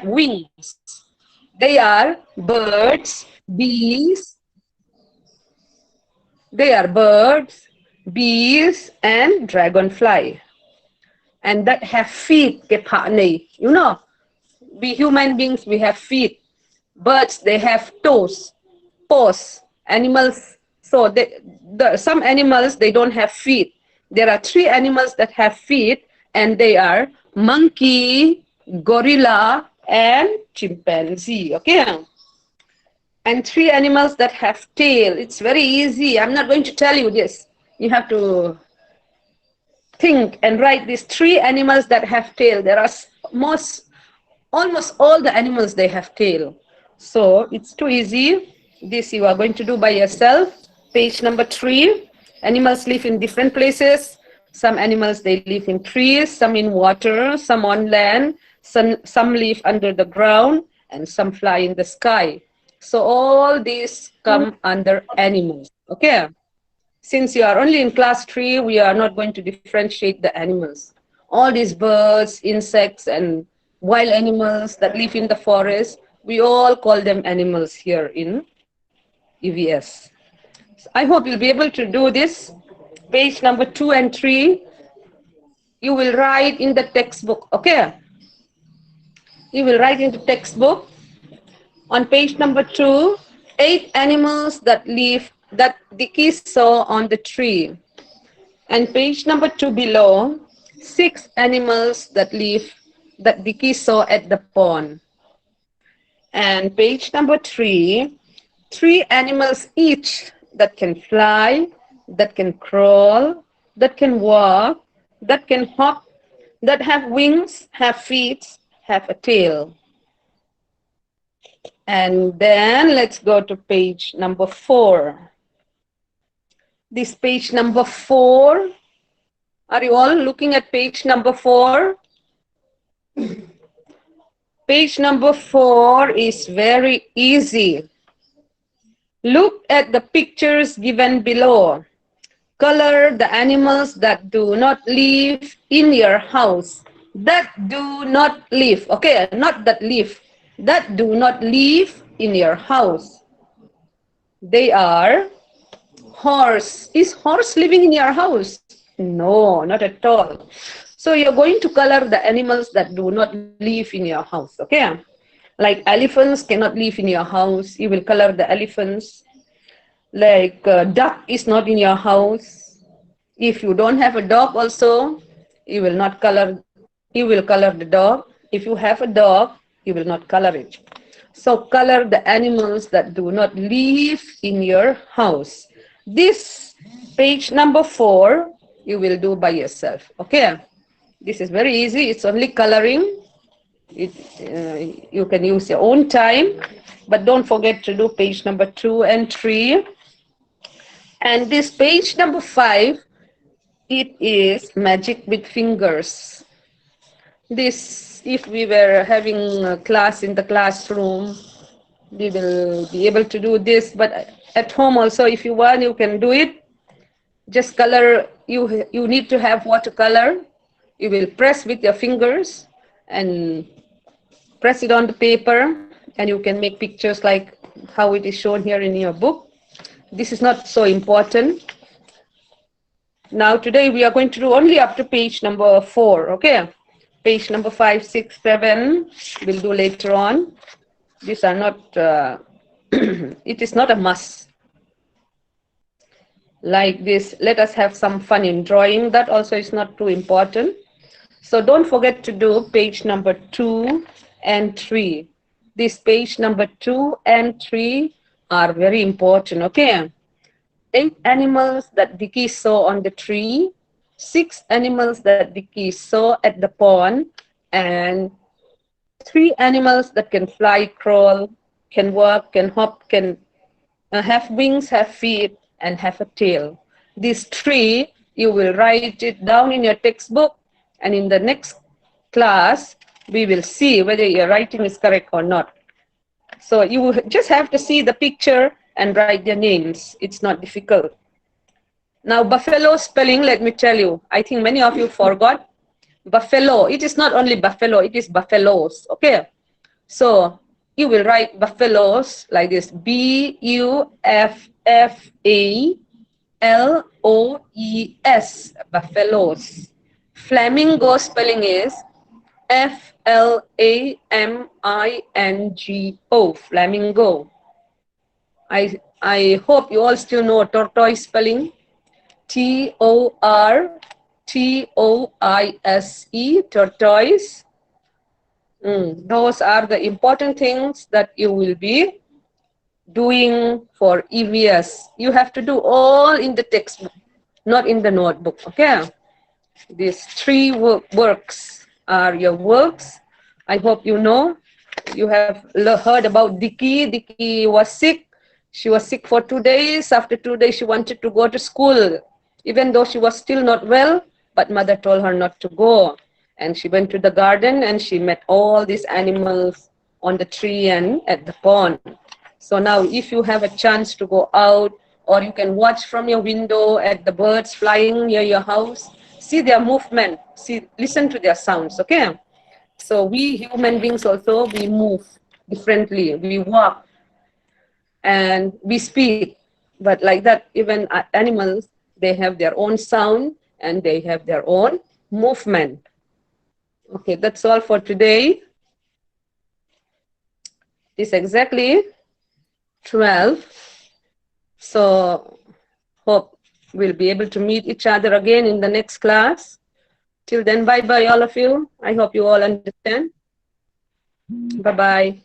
wings. They are birds, bees. They are birds, bees, and dragonfly. And that have feet, you know, we human beings, we have feet. Birds, they have toes, paws. Animals, so some animals, they don't have feet. There are three animals that have feet, and they are monkey, gorilla, and chimpanzee. Okay. And three animals that have tail. It's very easy. I'm not going to tell you this. You have to think and write these three animals that have tail. There are almost all the animals, they have tail. So it's too easy. This you are going to do by yourself. Page number 3. Animals live in different places. Some animals, they live in trees, some in water, some on land, some live under the ground, and some fly in the sky. So all these come under animals. Okay. Since you are only in class 3, we are not going to differentiate the animals. All these birds, insects, and wild animals that live in the forest, we all call them animals here in EVS. So I hope you'll be able to do this. Page number 2 and 3, you will write in the textbook, okay? You will write in the textbook. On page number 2, 8 animals that Dicky saw on the tree. And page number 2 below, 6 animals that Dicky saw at the pond. And page number 3, 3 animals each that can fly, that can crawl, that can walk, that can hop, that have wings, have feet, have a tail. And then let's go to page number 4. This page number 4. Are you all looking at page number 4? Page number 4 is very easy. Look at the pictures given below. Color the animals that do not live in your house. That do not live. Okay, not that live. That do not live in your house. They are horse. Is horse living in your house? No, not at all. So you're going to color the animals that do not live in your house, okay? Like elephants cannot live in your house. You will color the elephants. Like duck is not in your house. If you don't have a dog also, you will color the dog. If you have a dog, you will not color it. So color the animals that do not live in your house. This page number 4, you will do by yourself. Okay. This is very easy. It's only coloring. You can use your own time, but don't forget to do page number 2 and 3. And this page number 5, it is magic with fingers. This, if we were having a class in the classroom, we will be able to do this, but at home also, if you want, you can do it. Just color, you need to have watercolor. You will press with your fingers and press it on the paper, and you can make pictures like how it is shown here in your book. This is not so important. Now today we are going to do only up to page number 4, okay? Page number 5, 6, 7, we'll do later on. These are not, it is not a must. Like this, let us have some fun in drawing. That also is not too important. So don't forget to do page number 2 and 3. This page number 2 and 3 are very important, okay? 8 animals that Dicky saw on the tree, 6 animals that Dicky saw at the pond, and 3 animals that can fly, crawl, can walk, can hop, can have wings, have feet, and have a tail. These 3, you will write it down in your textbook, and in the next class, we will see whether your writing is correct or not. So you just have to see the picture and write their names. It's not difficult. Now, buffalo spelling, let me tell you. I think many of you forgot. Buffalo, it is not only buffalo, it is buffaloes, okay? So you will write buffaloes like this: Buffaloes, buffaloes. Flamingo spelling is Flamingo, flamingo. I hope you all still know tortoise spelling. Tortoise, tortoise. Those are the important things that you will be doing for EVS. You have to do all in the textbook, not in the notebook, okay? These three works are your works. I hope you know. You have heard about Dicky. Dicky was sick. She was sick for 2 days. After 2 days, she wanted to go to school, even though she was still not well, but mother told her not to go. And she went to the garden and she met all these animals on the tree and at the pond. So now if you have a chance to go out, or you can watch from your window at the birds flying near your house, see their movement, listen to their sounds, okay? So we human beings also, we move differently. We walk and we speak. But like that, even animals, they have their own sound and they have their own movement. Okay, that's all for today. It's exactly 12. So hope we'll be able to meet each other again in the next class. Till then, bye-bye all of you. I hope you all understand. Bye-bye.